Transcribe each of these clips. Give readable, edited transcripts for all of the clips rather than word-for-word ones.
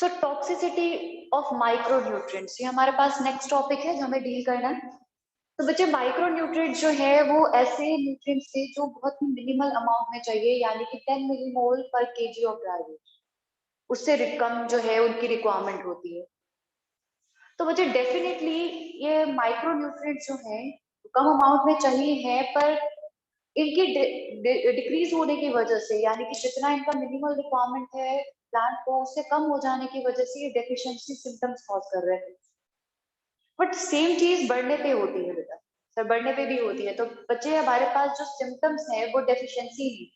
So toxicity of micronutrients, ये हमारे पास next topic है जो हमें डील करना है। तो बच्चे माइक्रोन्यूट्रिएंट जो है वो ऐसे न्यूट्रिएंट्स थे जो बहुत ही मिनिमल अमाउंट में चाहिए, यानी कि 10 मिलीमोल पर केजी ऑफ ड्राई वेट, उससे कम जो है उनकी रिक्वायरमेंट होती है। तो बच्चे डेफिनेटली ये माइक्रोन्यूट्रिएंट्स जो है कम अमाउंट में चाहिए है, पर इनकी डिक्रीज होने की वजह से, यानी कि जितना इनका मिनिमल रिक्वायरमेंट है प्लांट को, उससे कम हो जाने की वजह से ये डेफिशिएंसी सिम्टम्स कॉज कर रहे हैं। बट सेम चीज बढ़ने पे होती है बेटा, सर बढ़ने पे भी होती है। तो बच्चे हमारे पास जो सिम्टम्स है वो डेफिशिएंसी नहीं,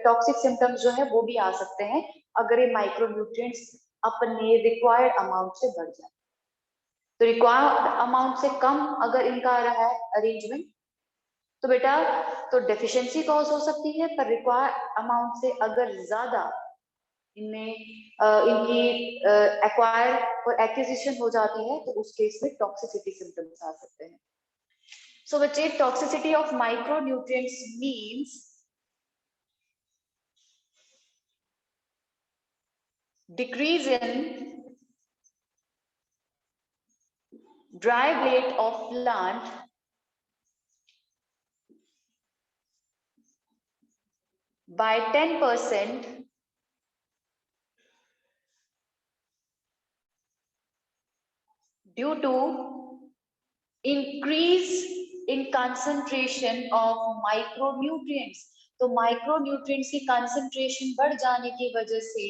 टॉक्सिक सिम्टम्स जो है वो भी आ सकते हैं अगर ये माइक्रोन्यूट्रिएंट्स अपने रिक्वायर्ड अमाउंट से बढ़ जाए। तो रिक्वायर्ड अमाउंट से कम अगर इनका आ रहा है अरेंजमेंट तो बेटा तो डेफिशिएंसी कॉज हो सकती है, पर रिक्वायर्ड अमाउंट से अगर ज्यादा इनमें इनकी एक्वायर और एक्विजिशन हो जाती है तो उस केस में टॉक्सिसिटी सिम्टम्स आ सकते हैं। सो बच्चे toxicity of micronutrients means decrease in dry weight of plant by 10% due to increase in concentration of micronutrients। तो माइक्रोन्यूट्रिएंट्स की कंसंट्रेशन बढ़ जाने की वजह से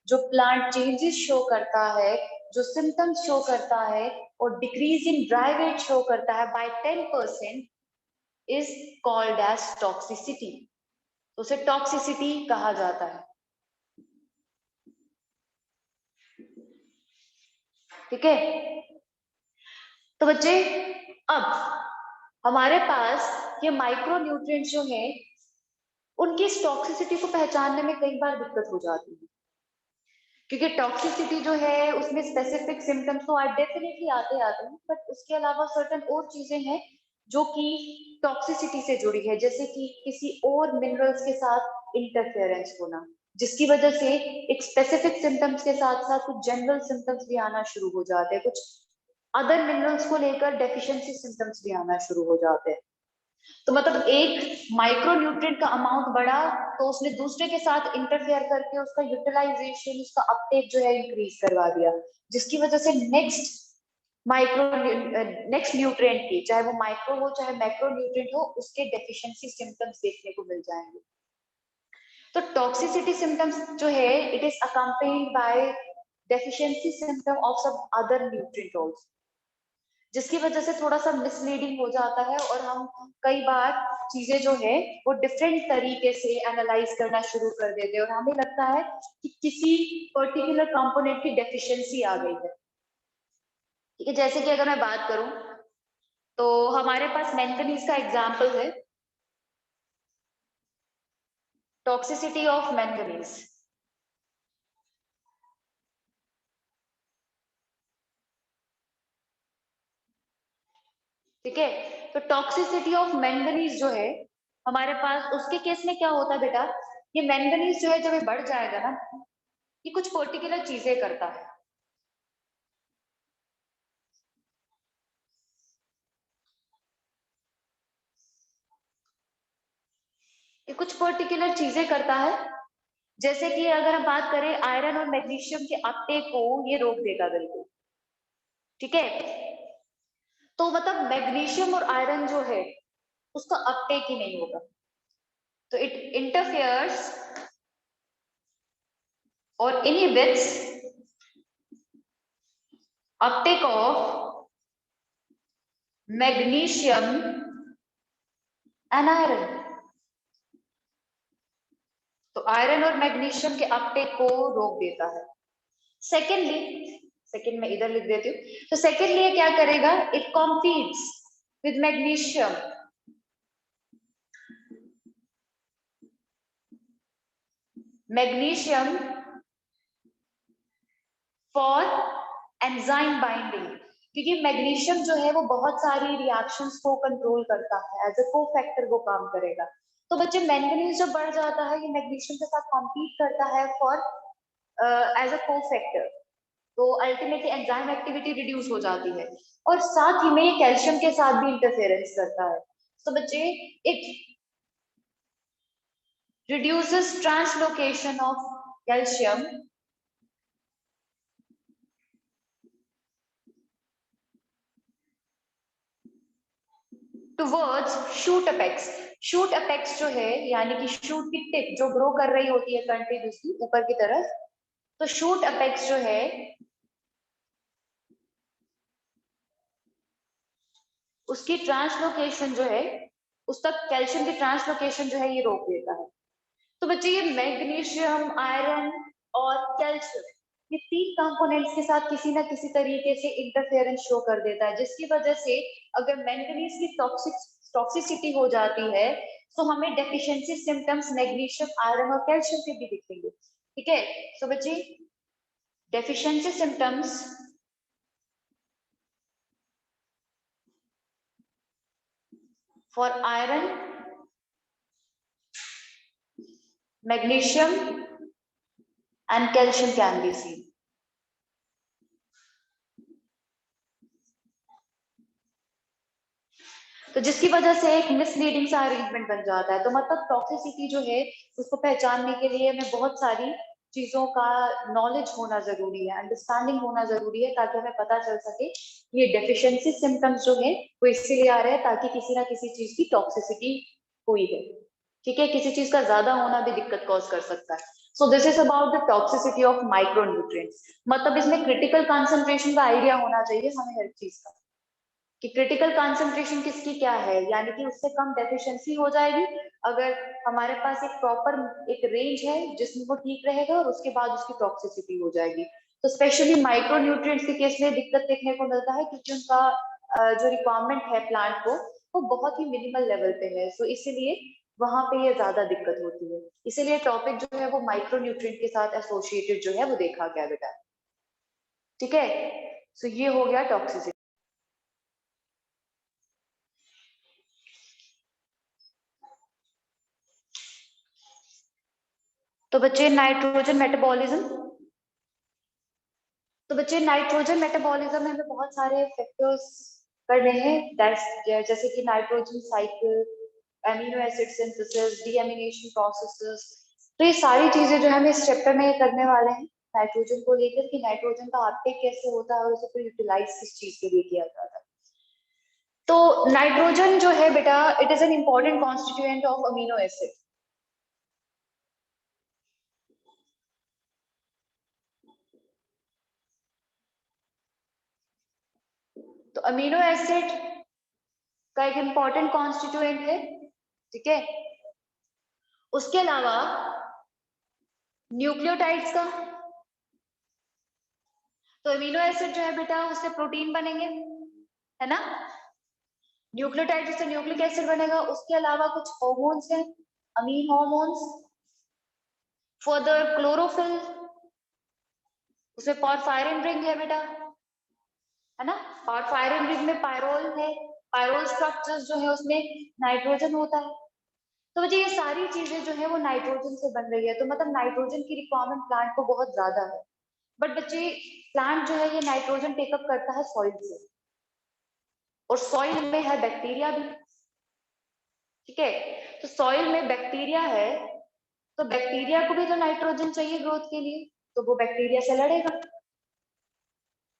जो प्लांट चेंजेस शो करता है, जो सिम्टम्स शो करता है और decrease in dry weight show करता है by 10% is called as toxicity. तो उसे टॉक्सिसिटी कहा जाता है। ठीक है, तो बच्चे अब हमारे पास ये माइक्रोन्यूट्रिएंट्स जो है उनकी टॉक्सिसिटी को पहचानने में कई बार दिक्कत हो जाती है, क्योंकि टॉक्सिसिटी जो है उसमें स्पेसिफिक सिम्टम्स तो डेफिनेटली आते आते हैं, बट उसके अलावा सर्टेन और चीजें हैं जो कि टॉक्सिसिटी से जुड़ी है, जैसे कि किसी और मिनरल्स के साथ इंटरफेरेंस होना, जिसकी वजह से एक स्पेसिफिक सिम्टम्स के साथ साथ कुछ जनरल सिम्टम्स भी आना शुरू हो जाते हैं, कुछ अदर मिनरल्स को लेकर डेफिशिएंसी सिम्टम्स भी आना शुरू हो जाते हैं। तो मतलब एक माइक्रोन्यूट्रिएंट का अमाउंट बढ़ा तो उसने दूसरे के साथ इंटरफेयर करके उसका यूटिलाइजेशन, उसका अपटेक जो है इंक्रीज करवा दिया, जिसकी वजह से नेक्स्ट न्यूट्रिएंट की, चाहे वो माइक्रो हो चाहे मैक्रो न्यूट्रिएंट हो, उसके डेफिशिएंसी सिम्टम्स देखने को मिल जाएंगे। तो टॉक्सिसिटी सिम्टम्स जो है it is accompanied by deficiency symptom of some other nutrient also, जिसकी वजह से थोड़ा सा मिसलीडिंग हो जाता है और हम कई बार चीजें जो है वो डिफरेंट तरीके से एनालाइज करना शुरू कर देते हैं और हमें लगता है कि किसी पर्टिकुलर कंपोनेंट की डेफिशिएंसी आ गई है। ठीक है, जैसे कि अगर मैं बात करूं तो हमारे पास मैंगनीज का एग्जाम्पल है, टॉक्सिसिटी ऑफ मैंगनीज। ठीक है, तो टॉक्सिसिटी ऑफ मैंगनीज जो है हमारे पास, उसके केस में क्या होता है बेटा, ये मैंगनीज जो है जब ये बढ़ जाएगा ना, ये कुछ पर्टिकुलर चीजें करता है। ये कुछ पर्टिकुलर चीजें करता है, जैसे कि अगर हम बात करें आयरन और मैग्नीशियम के अपटेक को ये रोक देगा बिल्कुल। ठीक है, तो मतलब मैग्नीशियम और आयरन जो है उसका अपटेक ही नहीं होगा, तो इट इंटरफेयर्स और inhibits Uptake of magnesium and iron. तो आयरन और मैग्नीशियम के अपटेक को रोक देता है। सेकेंड में इधर लिख देती हूँ, तो सेकेंडली ये क्या करेगा, it competes with magnesium for enzyme binding, क्योंकि मैग्नीशियम जो है वो बहुत सारी रिएक्शंस को कंट्रोल करता है, एज ए को फैक्टर वो काम करेगा। तो बच्चे मैंगनीज जब बढ़ जाता है ये मैग्नीशियम के साथ कॉम्पीट करता है फॉर एज अ कोफैक्टर, तो अल्टीमेटली एंजाइम एक्टिविटी रिड्यूस हो जाती है, और साथ ही में ये कैल्शियम के साथ भी इंटरफेरेंस करता है। तो बच्चे it reduces translocation of calcium towards shoot apex। Shoot apex जो है यानी कि शूट की टिप जो ग्रो कर रही होती है कंटिन्यूसली ऊपर की तरफ, तो शूट अपेक्स जो है उसकी ट्रांसलोकेशन जो है, उस तक कैल्शियम की ट्रांसलोकेशन जो है ये रोक देता है। तो बच्चे ये मैग्नीशियम, आयरन और कैल्शियम, ये तीन कंपोनेंट्स के साथ किसी ना किसी तरीके से इंटरफेरेंस शो कर देता है, जिसकी वजह से अगर मैंगनीज की टॉक्सिसिटी हो जाती है तो हमें डेफिशिएंसी सिम्टम्स मैग्नीशियम, आयरन और कैल्शियम के भी दिखेंगे। ठीक है, तो बच्चे deficiency symptoms for iron, magnesium and calcium can be seen। तो जिसकी वजह से एक मिसलीडिंग सा अरेंजमेंट बन जाता है। तो मतलब टॉक्सिसिटी जो है उसको पहचानने के लिए हमें बहुत सारी चीजों का नॉलेज होना जरूरी है, अंडरस्टैंडिंग होना जरूरी है, ताकि हमें पता चल सके कि ये डेफिशिएंसी सिम्टम्स जो है वो इसीलिए आ रहे हैं ताकि किसी ना किसी चीज की टॉक्सिसिटी हुई है। ठीक है, किसी चीज का ज्यादा होना भी दिक्कत कॉज कर सकता है। So this is about the toxicity of micronutrients. मतलब इसमें क्रिटिकल कंसंट्रेशन का आइडिया होना चाहिए हमें हर चीज का, कि क्रिटिकल कंसंट्रेशन किसकी क्या है, यानी कि उससे कम डेफिशिएंसी हो जाएगी अगर हमारे पास एक प्रॉपर एक रेंज है जिसमें वो ठीक रहेगा, और उसके बाद उसकी टॉक्सिसिटी हो जाएगी। तो स्पेशली माइक्रोन्यूट्रिएंट्स के केस में दिक्कत देखने को मिलता है, क्योंकि उनका जो रिक्वायरमेंट है प्लांट को वो बहुत ही मिनिमल लेवल पे है। सो इसीलिए वहां पे ये ज्यादा दिक्कत होती है, इसीलिए टॉपिक जो है वो माइक्रोन्यूट्रिएंट के साथ एसोसिएटेड जो है वो देखा गया बेटा। ठीक है, सो ये हो गया टॉक्सिसिटी। तो बच्चे नाइट्रोजन मेटाबॉलिज्म, तो बच्चे नाइट्रोजन मेटाबॉलिज्म में हमें बहुत सारे फैक्टर्स करने हैं, जैसे कि nitrogen cycle, amino acid synthesis, deamination processes. तो ये सारी चीजें जो है हम इस चैप्टर में करने वाले हैं नाइट्रोजन को लेकर, कि नाइट्रोजन का अपटेक कैसे होता है और उसे फिर यूटिलाइज किस चीज के लिए किया जाता है। तो नाइट्रोजन जो है बेटा, it is an important constituent of amino acid. तो अमीनो एसिड का एक इंपॉर्टेंट कॉन्स्टिट्यूएंट है। ठीक है, उसके अलावा न्यूक्लियोटाइड्स का, तो अमीनो एसिड जो है बेटा उससे प्रोटीन बनेंगे, है ना। न्यूक्लियोटाइड से न्यूक्लिक एसिड बनेगा। उसके अलावा कुछ हार्मोन्स हैं, अमीन हार्मोन्स, फर्दर क्लोरोफिल, उसमें पॉरफायरिन रिंग है बेटा, है ना। पॉरफायरिन रिंग में पायरोल है, पायरोल स्ट्रक्चर्स जो है उसमें नाइट्रोजन होता है। तो मुझे ये सारी चीजें जो है वो नाइट्रोजन से बन रही है, तो मतलब नाइट्रोजन की रिक्वायरमेंट प्लांट को बहुत ज्यादा है। बट बच्चे प्लांट जो है ये नाइट्रोजन टेकअप करता है सॉइल से, और सॉइल में है बैक्टीरिया भी। ठीक है, तो सॉइल में बैक्टीरिया है, तो बैक्टीरिया को भी तो नाइट्रोजन चाहिए ग्रोथ के लिए, तो वो बैक्टीरिया से लड़ेगा।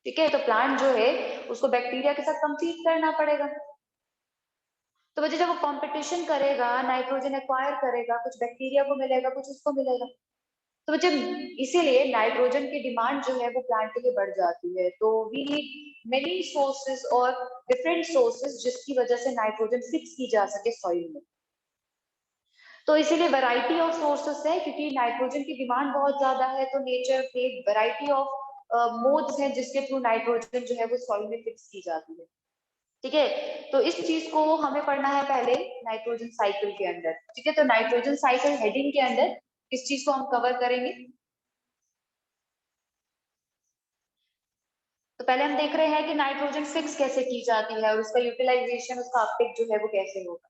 ठीक है, तो प्लांट जो है उसको बैक्टीरिया के साथ compete करना पड़ेगा। तो वजह जब वो कंपटीशन करेगा, नाइट्रोजन एक्वायर करेगा, कुछ बैक्टीरिया को मिलेगा, कुछ उसको मिलेगा। तो बच्चे इसीलिए नाइट्रोजन की डिमांड जो है वो प्लांट के लिए बढ़ जाती है। तो वी नीड मेनी सोर्सेज और डिफरेंट सोर्सेज जिसकी वजह से नाइट्रोजन फिक्स की जा सके सॉइल में। तो इसीलिए वैरायटी ऑफ सोर्सेस है, क्योंकि नाइट्रोजन की डिमांड बहुत ज्यादा है, तो नेचर के वैरायटी ऑफ मोड्स हैं जिसके थ्रू नाइट्रोजन जो है वो सॉइल में फिक्स की जाती है। ठीक है, तो इस चीज को हमें पढ़ना है पहले नाइट्रोजन साइकिल के अंदर। ठीक है, तो नाइट्रोजन साइकिल हेडिंग के अंदर इस चीज को हम कवर करेंगे। तो पहले हम देख रहे हैं कि नाइट्रोजन फिक्स कैसे की जाती है और उसका यूटिलाइजेशन, उसका अपटेक जो है वो कैसे होगा।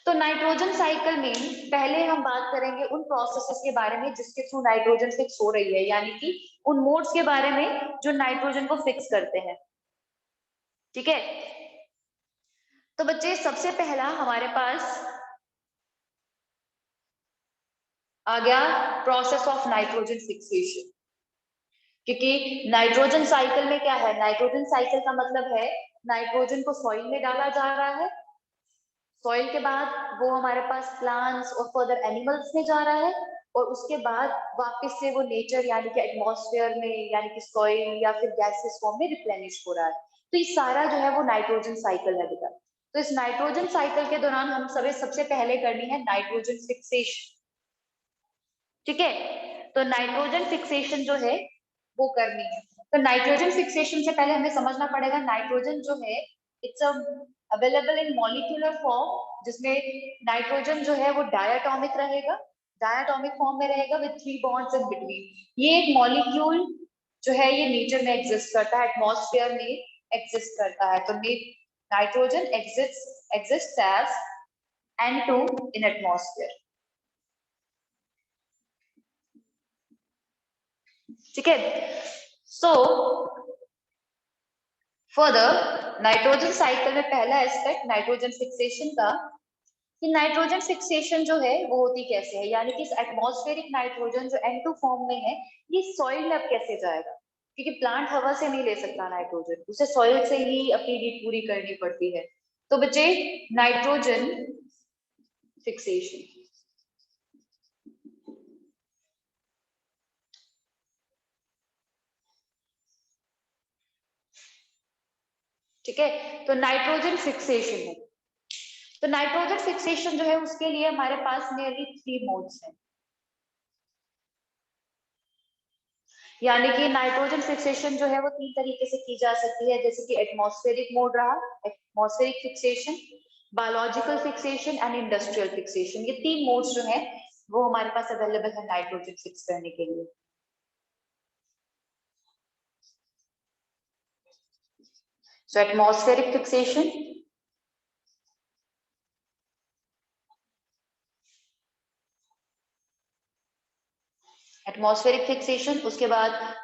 तो नाइट्रोजन साइकिल में पहले हम बात करेंगे उन प्रोसेसेस के बारे में जिसके थ्रू नाइट्रोजन फिक्स हो रही है, यानी कि उन मोड्स के बारे में जो नाइट्रोजन को फिक्स करते हैं। ठीक है, तो बच्चे सबसे पहला हमारे पास आ गया प्रोसेस ऑफ नाइट्रोजन फिक्सेशन। क्योंकि नाइट्रोजन साइकिल में क्या है, नाइट्रोजन साइकिल का मतलब है नाइट्रोजन को सॉइल में डाला जा रहा है, सॉइल के बाद वो हमारे पास प्लांट्स और फर्दर एनिमल्स में जा रहा है, और उसके बाद वापस से वो नेचर यानी कि एटमॉस्फेयर में यानी कि सॉइल या फिर गैसेस फॉर्म में रिप्लेनिश हो रहा है। तो ये सारा जो है वो नाइट्रोजन साइकिल है बेटा। तो इस नाइट्रोजन साइकिल के दौरान हम सबसे पहले करनी है नाइट्रोजन फिक्सेशन। ठीक है, तो नाइट्रोजन फिक्सेशन जो है वो करनी है। तो नाइट्रोजन फिक्सेशन से पहले हमें समझना पड़ेगा नाइट्रोजन जो है it's available in molecular form, जिसमें नाइट्रोजन जो है वो डायटोमिक रहेगा, डायटोमिक फॉर्म में रहेगा विद 3 बॉन्ड्स इन बिटवीन। ये एक मॉलिक्यूल जो है ये नेचर में एग्जिस्ट करता है, एटमॉस्फेयर में एग्जिस्ट करता है। तो nitrogen exist as N2 in atmosphere. ठीक है, सो फर्दर नाइट्रोजन साइकिल में पहला एस्पेक्ट नाइट्रोजन फिक्सेशन का, कि नाइट्रोजन फिक्सेशन जो है वो होती कैसे है, यानी कि एटमॉस्फेरिक नाइट्रोजन जो N2 फॉर्म में है ये सॉइल में अब कैसे जाएगा, क्योंकि प्लांट हवा से नहीं ले सकता नाइट्रोजन, उसे सॉइल से ही अपनी नीड पूरी करनी पड़ती है। तो बच्चे नाइट्रोजन फिक्सेशन, ठीक है, तो नाइट्रोजन फिक्सेशन है। तो नाइट्रोजन फिक्सेशन जो है उसके लिए हमारे पास नियरली 3 मोड्स हैं, यानी कि नाइट्रोजन फिक्सेशन जो है वो 3 तरीके से की जा सकती है, जैसे कि एटमॉस्फेरिक मोड रहा, atmospheric fixation, biological fixation and industrial fixation. ये 3 मोड्स जो है वो हमारे पास अवेलेबल है नाइट्रोजन फिक्स करने के लिए। सो एटमॉस्फेरिक फिक्सेशन, एटमॉस्फेरिक फिक्सेशन, उसके बाद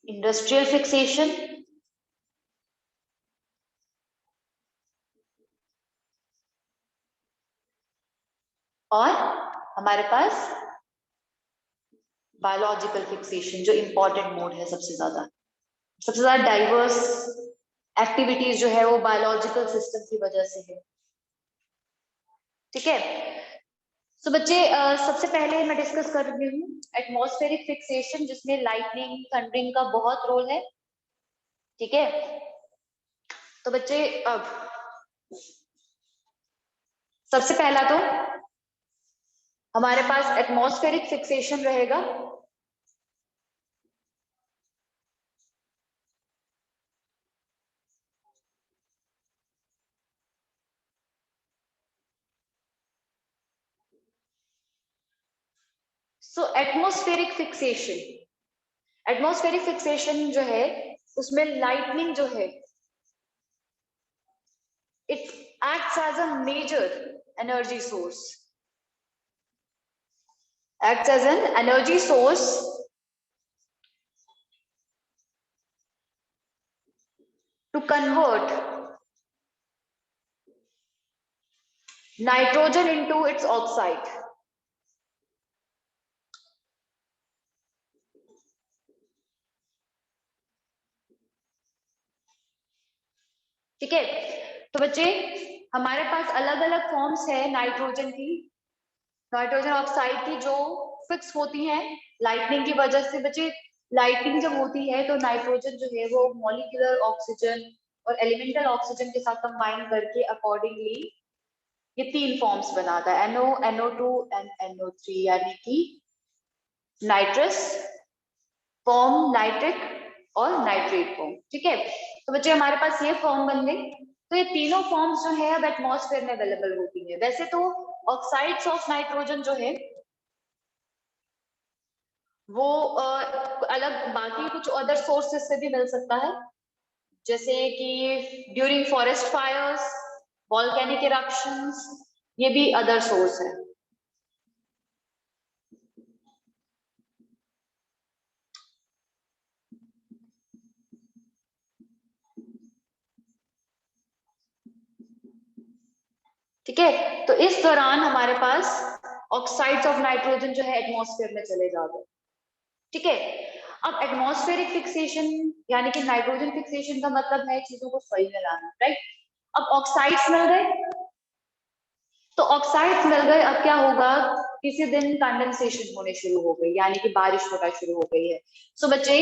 इंडस्ट्रियल फिक्सेशन, और हमारे पास बायोलॉजिकल फिक्सेशन जो इंपॉर्टेंट मोड है, सबसे ज्यादा डाइवर्स एक्टिविटीज जो है वो बायोलॉजिकल सिस्टम की वजह से है। ठीक है, तो बच्चे सबसे पहले मैं डिस्कस कर रही हूँ एटमॉस्फेरिक फिक्सेशन, जिसमें लाइटनिंग थंडरिंग का बहुत रोल है। ठीक है, तो बच्चे अब सबसे पहला तो हमारे पास एटमॉस्फेरिक फिक्सेशन रहेगा। सो एटमॉस्फेरिक फिक्सेशन जो है उसमें लाइटनिंग जो है it acts as a major energy source, acts as an energy source to convert nitrogen into its oxide. ठीक है, तो बच्चे हमारे पास अलग अलग फॉर्म्स है नाइट्रोजन की, नाइट्रोजन ऑक्साइड की, जो फिक्स होती हैं लाइटनिंग की वजह से। बच्चे लाइटनिंग जब होती है तो नाइट्रोजन जो है वो मॉलिक्यूलर ऑक्सीजन और एलिमेंटल ऑक्सीजन के साथ कंबाइन करके अकॉर्डिंगली ये 3 फॉर्म्स बनाता है, NO, NO2 एंड NO3, यानी कि नाइट्रस फॉर्म, नाइट्रिक और नाइट्रेट फॉर्म। ठीक है, तो बच्चे हमारे पास ये फॉर्म बन गए। तो ये तीनों फॉर्म्स जो है अब एटमॉस्फेयर में अवेलेबल होती है। वैसे तो ऑक्साइड्स ऑफ नाइट्रोजन जो है वो अलग बाकी कुछ अदर सोर्सेस से भी मिल सकता है, जैसे कि during forest fires, volcanic eruptions, ये भी अदर सोर्स है। ठीक है, तो इस दौरान हमारे पास ऑक्साइड्स ऑफ नाइट्रोजन जो है एटमॉस्फेयर में चले जाते हैं। ठीक है, अब एटमॉस्फेरिक फिक्सेशन यानी कि नाइट्रोजन फिक्सेशन का मतलब है चीजों को सॉइल में लाना, राइट। अब ऑक्साइड्स मिल गए, तो ऑक्साइड्स मिल गए, अब क्या होगा, किसी दिन कंडेंसेशन होने शुरू हो गई, यानी कि बारिश होना शुरू हो गई है। सो बच्चे,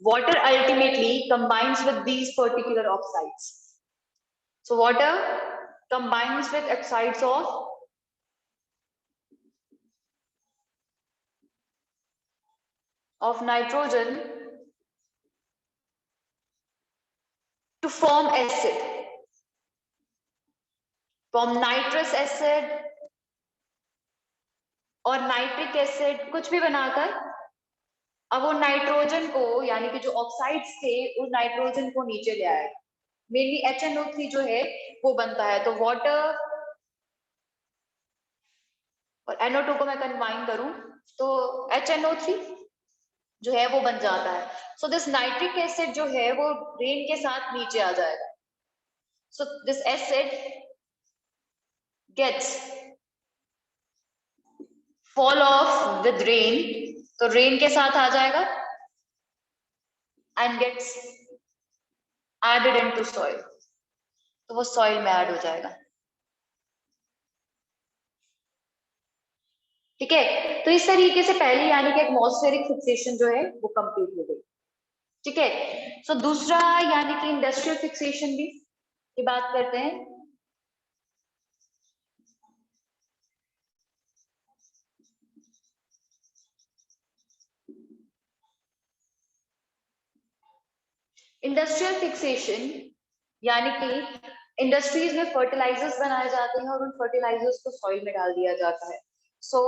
water ultimately combines with these particular oxides. So water combines with oxides of nitrogen to form acid, from nitrous acid और नाइट्रिक एसिड कुछ भी बनाकर अब वो नाइट्रोजन को यानी कि जो ऑक्साइड्स थे उस नाइट्रोजन को नीचे ले आएगा। मेनली HNO3 जो है वो बनता है, तो वाटर और NO2 को मैं कंबाइन करूं तो HNO3 जो है वो बन जाता है। सो दिस नाइट्रिक एसिड जो है वो रेन के साथ नीचे आ जाएगा। So this acid gets fall off with rain, तो रेन के साथ आ जाएगा and gets added into soil, तो वो सॉइल में ऐड हो जाएगा। ठीक है, तो इस तरीके से पहली यानी कि एटमॉस्फेरिक फिक्सेशन जो है वो कंप्लीट हो गई। ठीक है, सो दूसरा यानी कि इंडस्ट्रियल फिक्सेशन भी की बात करते हैं। इंडस्ट्रियल फिक्सेशन यानी कि इंडस्ट्रीज में फर्टिलाइजर्स बनाए जाते हैं और उन फर्टिलाइजर्स को सॉइल में डाल दिया जाता है। So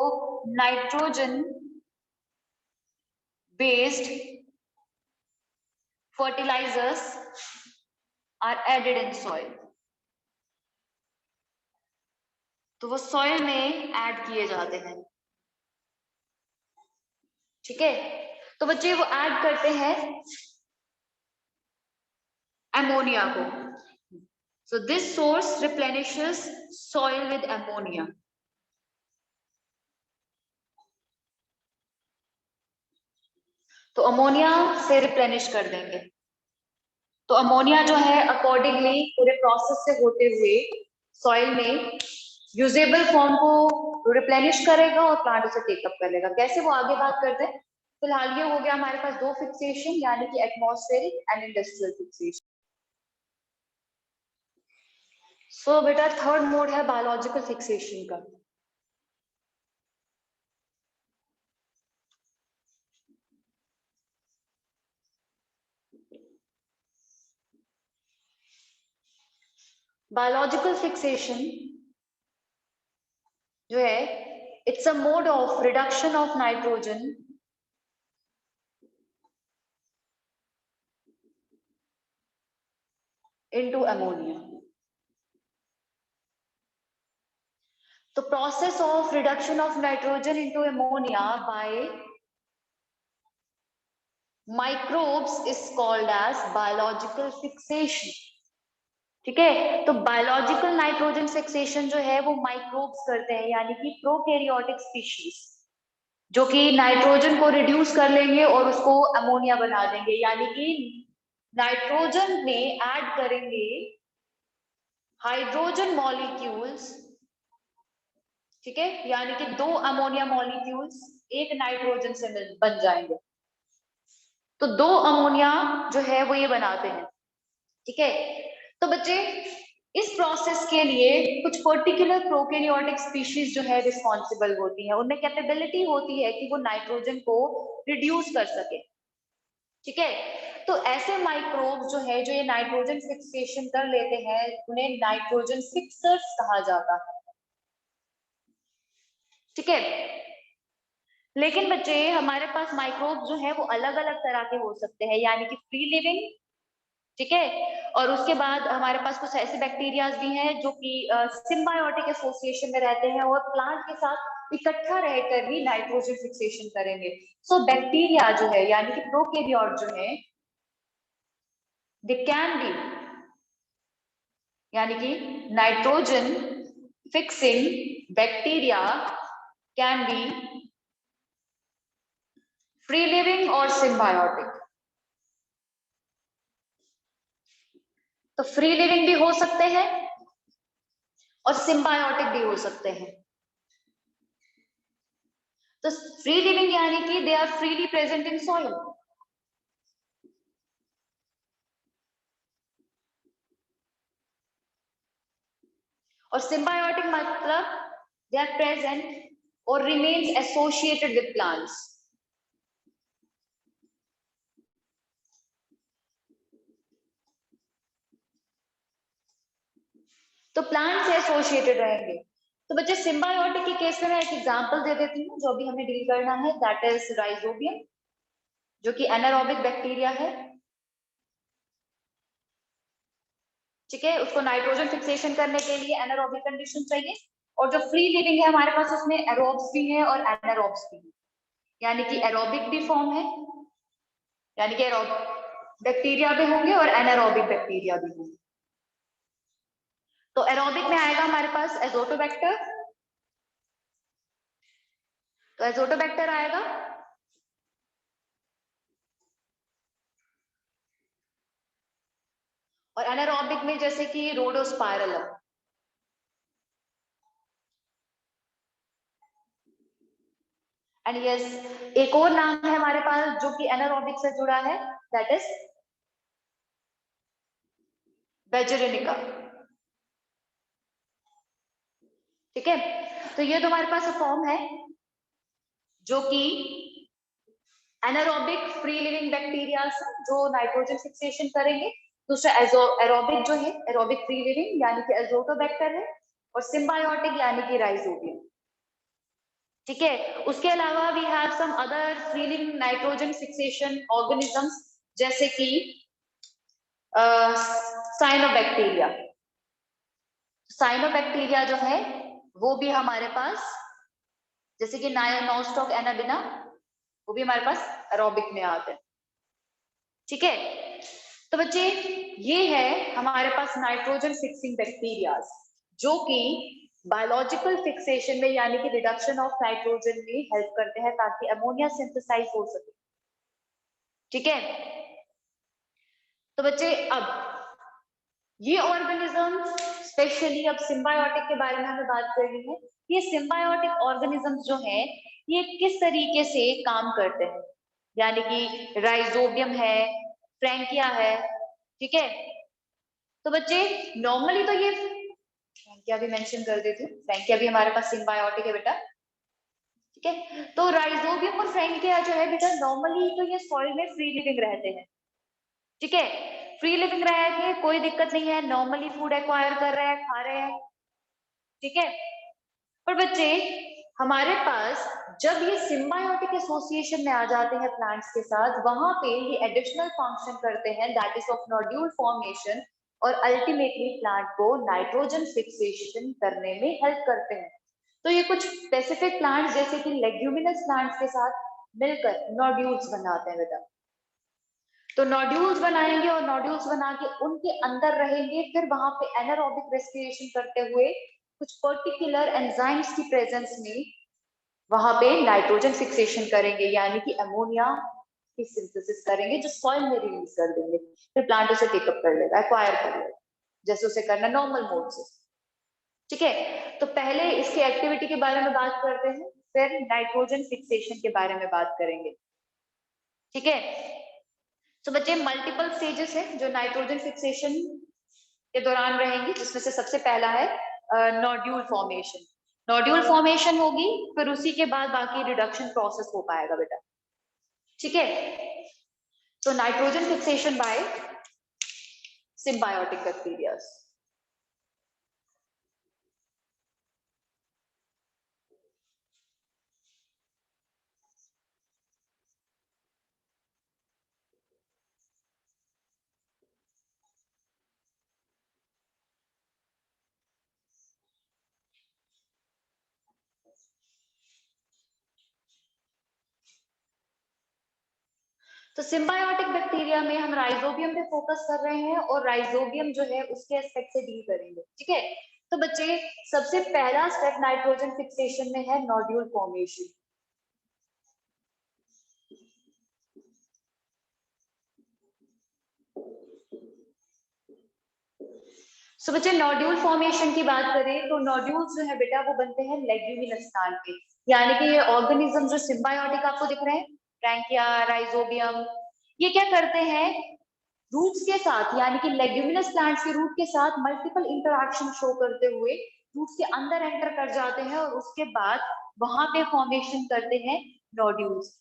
nitrogen based fertilizers are added in soil, तो वो सॉइल में ऐड किए जाते हैं। ठीक है, तो बच्चे वो ऐड करते हैं अमोनिया को। So this source replenishes soil with ammonia. तो अमोनिया से रिप्लेनिश कर देंगे, तो अमोनिया जो है अकॉर्डिंगली पूरे प्रोसेस से होते हुए सॉइल में यूजेबल फॉर्म को रिप्लेनिश करेगा और प्लांट उसे टेकअप कर लेगा। कैसे, वो आगे बात करते हैं। फिलहाल ये हो गया हमारे पास दो फिक्सेशन यानी कि एटमॉस्फेरिक एंड इंडस्ट्रियल फिक्सेशन। सो बेटा थर्ड मोड है बायोलॉजिकल फिक्सेशन का। बायोलॉजिकल फिक्सेशन जो है it's a mode of reduction of nitrogen into ammonia. The process of reduction of nitrogen into ammonia by microbes is called as biological fixation. ठीक है, तो biological nitrogen fixation जो है वो microbes करते हैं यानी कि प्रोकैरियोटिक स्पीशीज, जो कि नाइट्रोजन को रिड्यूस कर लेंगे और उसको अमोनिया बना देंगे, यानी कि नाइट्रोजन में ऐड करेंगे हाइड्रोजन मॉलिक्यूल्स। ठीक है, यानी कि दो अमोनिया मॉलिक्यूल्स एक नाइट्रोजन से बन जाएंगे, तो दो अमोनिया जो है वो ये बनाते हैं। ठीक है, तो बच्चे इस प्रोसेस के लिए कुछ पर्टिकुलर प्रोकैरियोटिक स्पीशीज जो है रिस्पॉन्सिबल होती है, उनमें कैपेबिलिटी होती है कि वो नाइट्रोजन को रिड्यूस कर सके। ठीक है, तो ऐसे माइक्रोब जो है जो ये नाइट्रोजन फिक्सेशन कर लेते हैं उन्हें नाइट्रोजन फिक्सर्स कहा जाता है। ठीक है, लेकिन बच्चे हमारे पास माइक्रोब जो है वो अलग अलग तरह के हो सकते हैं, यानी कि फ्री लिविंग, ठीक है, और उसके बाद हमारे पास कुछ ऐसे बैक्टीरियाज भी हैं जो कि सिम्बायोटिक एसोसिएशन में रहते हैं और प्लांट के साथ इकट्ठा रहकर भी नाइट्रोजन फिक्सेशन करेंगे। सो बैक्टीरिया जो है यानी कि प्रोकैरियोट जो है दे कैन बी यानी कि nitrogen fixing bacteria can be free living और सिम्बायोटिक। तो फ्री लिविंग भी हो सकते हैं और सिम्बायोटिक भी हो सकते हैं। तो फ्री लिविंग यानी कि they are freely present in soil, और सिम्बायोटिक मतलब दे आर प्रेजेंट और रिमेन्स एसोसिएटेड विद प्लांट्स। तो प्लांट से एसोसिएटेड रहेंगे। तो बच्चे सिम्बायोटिक के केस में मैं एक एग्जांपल दे देती हूँ जो भी हमें डील करना है, दैट इज राइजोबियम, जो कि एनारोबिक बैक्टीरिया है। ठीक है, उसको नाइट्रोजन फिक्सेशन करने के लिए एनारोबिक कंडीशन चाहिए, और जो फ्री लिविंग है हमारे पास उसमें एरोब्स भी है और एनारोब्स भी है, यानी कि एरोबिक भी फॉर्म है, यानी कि एरोबिक बैक्टीरिया भी होंगे और एनारोबिक बैक्टीरिया भी होंगे। तो एरोबिक में आएगा हमारे पास एजोटोबैक्टर, तो एजोटोबैक्टर आएगा, और एनारोबिक में जैसे कि रोडोस्पाइरलम। एंड यस, एक और नाम है हमारे पास जो कि एनारोबिक से जुड़ा है, दैट इज बेजरेनिका। ठीक है, तो ये तो हमारे पास फॉर्म है जो कि एनारोबिक फ्री लिविंग बैक्टीरिया जो नाइट्रोजन फिक्सेशन करेंगे। दूसरा एरोबिक जो है एरोबिक फ्री लिविंग यानी कि एजोटोबैक्टर है, और सिम्बायोटिक यानी कि राइजोबियम। ठीक है, उसके अलावा we have some other free living nitrogen fixation organisms जैसे कि साइनोबैक्टीरिया। साइनोबैक्टीरिया जो है वो भी हमारे पास, जैसे कि नॉस्टॉक एनाबिना, वो भी हमारे पास एरोबिक में आते हैं। ठीक है, तो बच्चे ये है हमारे पास नाइट्रोजन फिक्सिंग बैक्टीरियाज जो कि बायोलॉजिकल फिक्सेशन में यानी कि रिडक्शन ऑफ नाइट्रोजन में हेल्प करते हैं ताकि अमोनिया सिंथेसाइज हो सके। ठीक है, तो बच्चे अब ये ऑर्गेनिजम्स स्पेशली अब सिम्बायोटिक के बारे में हमें बात करनी है। ये सिम्बायोटिक ऑर्गेनिजम्स जो हैं ये किस तरीके से काम करते हैं, यानी कि राइजोबियम है, फ्रैंकिया है। ठीक है, तो बच्चे नॉर्मली तो ये फ्रैंकिया भी मेंशन कर देती हूँ, फ्रैंकिया भी हमारे पास सिम्बायोटिक है बेटा। ठीक है, तो राइजोबियम और फ्रैंकिया जो है बेटा नॉर्मली तो ये सॉइल में फ्री लिविंग रहते हैं। ठीक है, फ्री लिविंग रहेंगे, कोई दिक्कत नहीं है, नॉर्मली फूड एक्वायर कर रहे हैं, खा रहे हैं। ठीक है, पर बच्चे हमारे पास जब ये सिम्बायोटिक एसोसिएशन में आ जाते हैं प्लांट्स के साथ, वहां पे ये एडिशनल फंक्शन करते हैं that is of nodule formation, और अल्टीमेटली प्लांट को नाइट्रोजन फिक्सेशन करने में हेल्प करते हैं। तो ये कुछ स्पेसिफिक प्लांट्स जैसे कि लेग्यूमिनस प्लांट्स के साथ मिलकर नोड्यूल्स बनाते हैं बेटा। तो नोड्यूल्स बनाएंगे और नोड्यूल्स बना के उनके अंदर रहेंगे, फिर वहां पे एनारोबिक रेस्पिरेशन करते हुए कुछ पर्टिकुलर एंजाइम्स की प्रेजेंस में वहां पे नाइट्रोजन फिक्सेशन करेंगे, यानी कि अमोनिया की सिंथेसिस करेंगे जो सॉइल में रिलीज कर देंगे, फिर प्लांट उसे टेकअप कर लेगा, एक्वायर कर लेगा जैसे उसे करना नॉर्मल मोड से। ठीक है, तो पहले इसकी एक्टिविटी के बारे में बात करते हैं, फिर नाइट्रोजन फिक्सेशन के बारे में बात करेंगे। ठीक है, तो बच्चे मल्टीपल स्टेजेस है जो नाइट्रोजन फिक्सेशन के दौरान रहेंगी, जिसमें से सबसे पहला है नोड्यूल फॉर्मेशन। नोड्यूल फॉर्मेशन होगी, फिर उसी के बाद बाकी रिडक्शन प्रोसेस हो पाएगा बेटा। ठीक है, तो nitrogen fixation by symbiotic bacteria. तो सिम्बायोटिक बैक्टीरिया में हम राइजोबियम पे फोकस कर रहे हैं और राइजोबियम जो है उसके एस्पेक्ट से डील करेंगे, ठीक है। तो बच्चे सबसे पहला स्टेप नाइट्रोजन फिक्सेशन में है नोड्यूल फॉर्मेशन। सो बच्चे नोड्यूल फॉर्मेशन की बात करें तो नोड्यूल्स जो है बेटा वो बनते हैं लेग्यूमिनस प्लांट के, यानी कि ये ऑर्गेनिज्म जो सिम्बायोटिक आपको दिख रहे हैं, फ्रैंकिया, राइजोबियम, ये क्या करते हैं, रूट्स के साथ यानी कि लेग्यूमिनस प्लांट्स के रूट के साथ मल्टीपल इंटरैक्शन शो करते हुए रूट्स के अंदर एंटर कर जाते हैं और उसके बाद वहां पे फॉर्मेशन करते हैं नोड्यूल्स,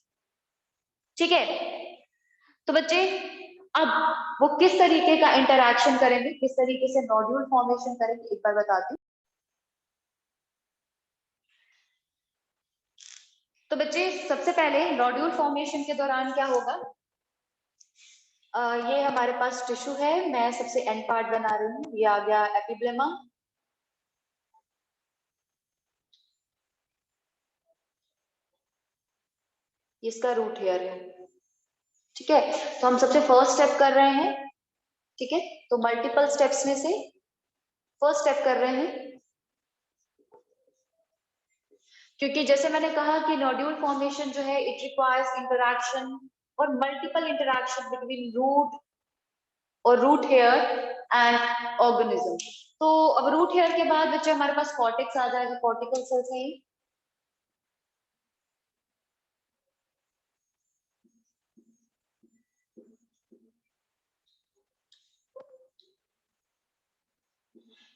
ठीक है। तो बच्चे अब वो किस तरीके का इंटरैक्शन करेंगे, किस तरीके से नोड्यूल फॉर्मेशन करेंगे, एक बार बताती हूँ। तो बच्चे सबसे पहले नोड्यूल फॉर्मेशन के दौरान क्या होगा, ये हमारे पास टिश्यू है, मैं सबसे एंड पार्ट बना रही हूँ, ये आ गया एपिब्लेमा, इसका रूट हेयर है, ठीक है। तो हम सबसे फर्स्ट स्टेप कर रहे हैं, ठीक है। तो मल्टीपल स्टेप्स में से फर्स्ट स्टेप कर रहे हैं, क्योंकि जैसे मैंने कहा कि नोड्यूल फॉर्मेशन जो है इट रिक्वायर्स इंटरैक्शन और मल्टीपल इंटरैक्शन बिटवीन रूट और रूट हेयर एंड ऑर्गेनिज्म। तो अब रूट हेयर के बाद बच्चे हमारे पास कॉर्टेक्स आ जाएगा, कॉर्टिकल सेल्स है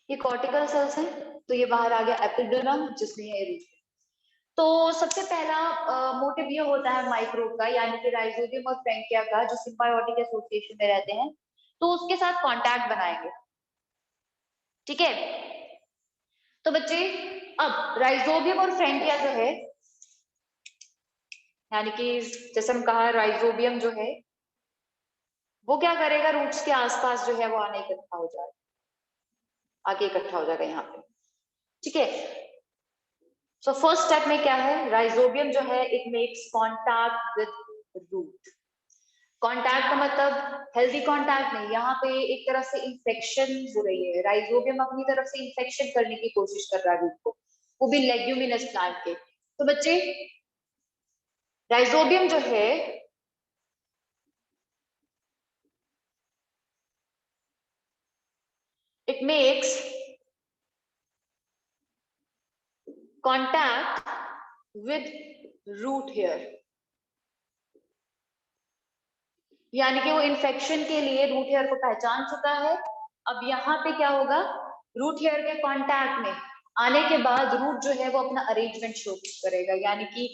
ये कॉर्टिकल सेल्स हैं। तो ये बाहर आ गया एपिड्यूरम जिसमें है रूट। तो सबसे पहला मोटिव ये होता है माइक्रोब का, यानी कि राइजोबियम और फ्रैंकिया का जो सिम्बायोटिक एसोसिएशन में रहते हैं, तो उसके साथ कांटेक्ट बनाएंगे, ठीक है। तो बच्चे अब राइजोबियम और फ्रैंकिया जो है, यानी कि जैसे हम कहा राइजोबियम जो है वो क्या करेगा, रूट्स के आसपास जो है वो आने इकट्ठा हो जाएगा, आगे इकट्ठा हो जाएगा यहाँ पे, ठीक है। सो फर्स्ट स्टेप में क्या है, राइजोबियम जो है it makes contact with root. Contact का मतलब हेल्दी कांटेक्ट नहीं, यहाँ पे एक तरह से इंफेक्शन हो रही है, राइजोबियम अपनी तरफ से इंफेक्शन करने की कोशिश कर रहा है रूट को, वो भी लेग्यूमिनस प्लांट के। तो बच्चे राइजोबियम जो है it makes contact with root hair, यानी कि वो इन्फेक्शन के लिए रूट हेयर को पहचान चुका है। अब यहाँ पे क्या होगा, रूट हेयर के कांटेक्ट में आने के बाद रूट जो है वो अपना अरेंजमेंट शो करेगा, यानी कि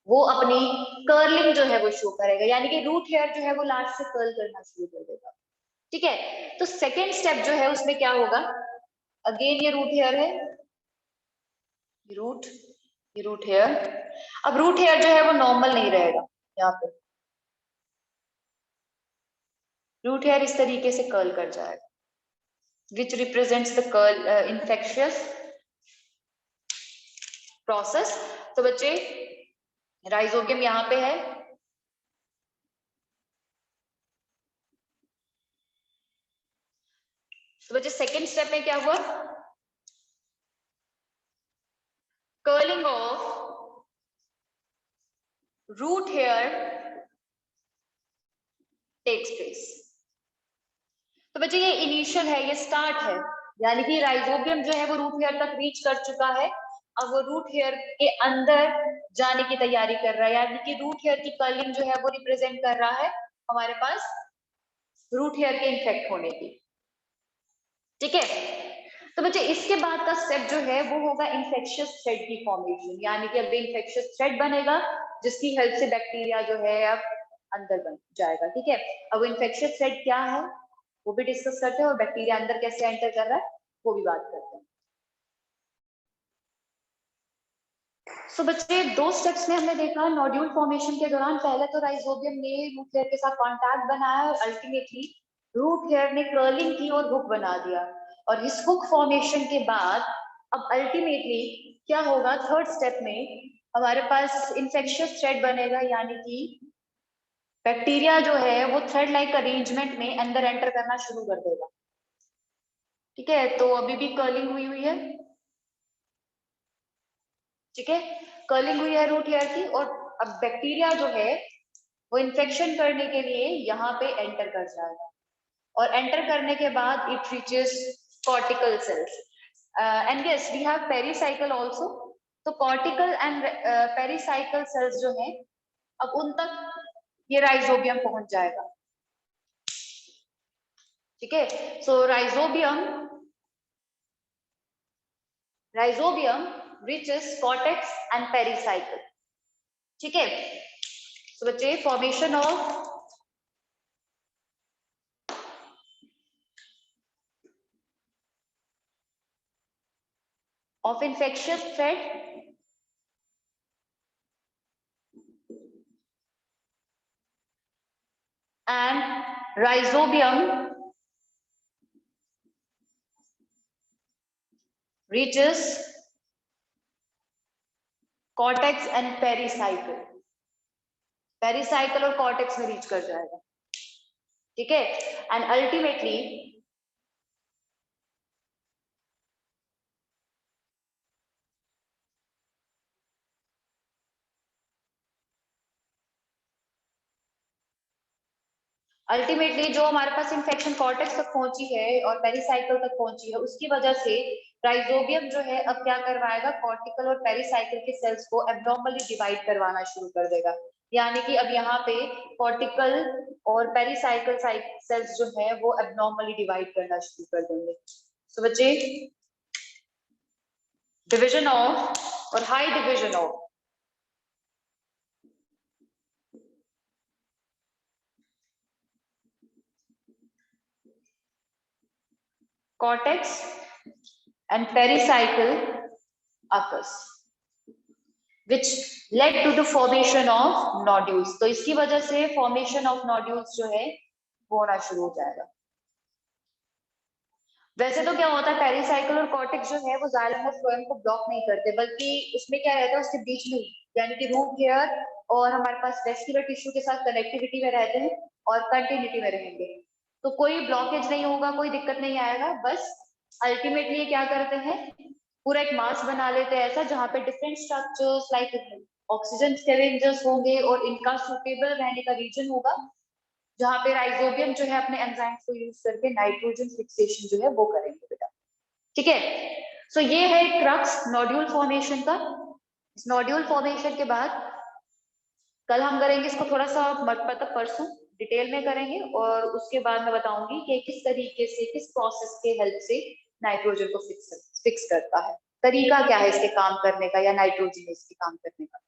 वो अपनी कर्लिंग जो है वो शो करेगा, यानी कि रूट हेयर जो है वो लास्ट से कर्ल करना शुरू कर देगा, ठीक है। तो सेकेंड स्टेप जो है उसमें क्या होगा, अगेन ये रूट हेयर है, रूट, ये रूट हेयर। अब रूट हेयर जो है वो नॉर्मल नहीं रहेगा, यहाँ पे रूट हेयर इस तरीके से कर्ल कर जाएगा, which represents the curl infectious process। तो बच्चे राइजोबियम यहाँ पे है, तो बच्चे सेकेंड स्टेप में क्या हुआ, curling of root hair takes place. तो बच्चे ये इनिशियल है, ये स्टार्ट है, यानी कि राइजोबियम जो है वो रूट हेयर तक रीच कर चुका है, अब वो रूट हेयर के अंदर जाने की तैयारी कर रहा है, यानी कि रूट हेयर की कर्लिंग जो है वो रिप्रेजेंट कर रहा है हमारे पास रूट हेयर के इन्फेक्ट होने की, ठीक है। तो बच्चे इसके बाद का स्टेप जो है वो होगा इन्फेक्शियस थ्रेड की फॉर्मेशन, यानी कि अब इन्फेक्शियस थ्रेड बनेगा जिसकी हेल्प से बैक्टीरिया जो है अब अंदर बन जाएगा, ठीक है। अब इन्फेक्शियस थ्रेड क्या है वो भी डिस्कस करते हैं और बैक्टीरिया अंदर कैसे एंटर कर रहा है वो भी बात करते हैं। सो बच्चे दो स्टेप्स में हमने देखा नोड्यूल फॉर्मेशन के दौरान, पहले तो राइजोबियम ने रूट हेयर के साथ कांटेक्ट बनाया और अल्टीमेटली रूट हेयर ने कर्लिंग की और हुक बना दिया, और इस हुक फॉर्मेशन के बाद अब अल्टीमेटली क्या होगा, थर्ड स्टेप में हमारे पास इन्फेक्शियस थ्रेड बनेगा, यानी कि बैक्टीरिया जो है वो थ्रेड लाइक अरेंजमेंट में अंदर एंटर करना शुरू कर देगा। ठीक है, तो अभी भी कर्लिंग हुई हुई है। ठीक है, कर्लिंग हुई है रूट हेयर की, और अब बैक्टीरिया जो है वो इन्फेक्शन करने के लिए यहाँ पे एंटर कर जाएगा, और एंटर करने के बाद it reaches cortical cells and yes we have pericycle also. तो कॉर्टिकल एंड पेरिसाइकल सेल्स जो है अब उन तक ये राइजोबियम पहुंच जाएगा। ठीक है, so rhizobium reaches cortex and pericycle। ठीक है, तो बच्चे formation of infectious thread and rhizobium reaches cortex and pericycle। Pericycle और कॉर्टेक्स में रीच कर जाएगा। ठीक है, एंड अल्टीमेटली जो हमारे पास इंफेक्शन कॉर्टेक्स तक पहुंची है और पेरिसाइकल तक पहुंची है, उसकी वजह से राइजोबियम जो है अब क्या करवाएगा, कॉर्टिकल और पेरिसाइकल के सेल्स को एब्नॉर्मली डिवाइड करवाना शुरू कर देगा। यानी कि अब यहाँ पे कॉर्टिकल और पेरिसाइकल सेल्स जो है वो एब्नॉर्मली डिवाइड करना शुरू कर देंगे। तो बच्चे डिवीजन ऑफ और high division of cortex and pericycle occurs which led to the formation of nodules। तो इसकी वजह से formation of nodules जो है वो होना शुरू हो जाएगा। वैसे तो क्या होता है, पेरिसाइकल और कॉर्टेक्स जो है वो जाइलम और फ्लोएम को ब्लॉक नहीं करते, बल्कि उसमें क्या रहता है, उसके बीच में यानी कि रूट हेयर और हमारे पास वेस्कुलर टिश्यू के साथ कनेक्टिविटी में रहते हैं और कंटिन्यूटी में रहेंगे। तो कोई ब्लॉकेज नहीं होगा, कोई दिक्कत नहीं आएगा। बस अल्टीमेटली ये क्या करते हैं, पूरा एक मास बना लेते हैं ऐसा जहाँ पे different structures like oxygen scavengers होंगे और इनका सुटेबल रहने का रीजन होगा, जहाँ पे राइजोबियम जो है अपने एंजाइम्स को यूज करके नाइट्रोजन फिक्सेशन जो है वो करेंगे बेटा। ठीक है, सो ये है क्रक्स नोड्यूल फॉर्मेशन का। इस नोड्यूल फॉर्मेशन के बाद कल हम करेंगे इसको थोड़ा सा मतलब परसों डिटेल में करेंगे, और उसके बाद मैं बताऊंगी कि किस तरीके से, किस प्रोसेस के हेल्प से नाइट्रोजन को फिक्स करता है, तरीका क्या है इसके काम करने का, या नाइट्रोजन इसके काम करने का।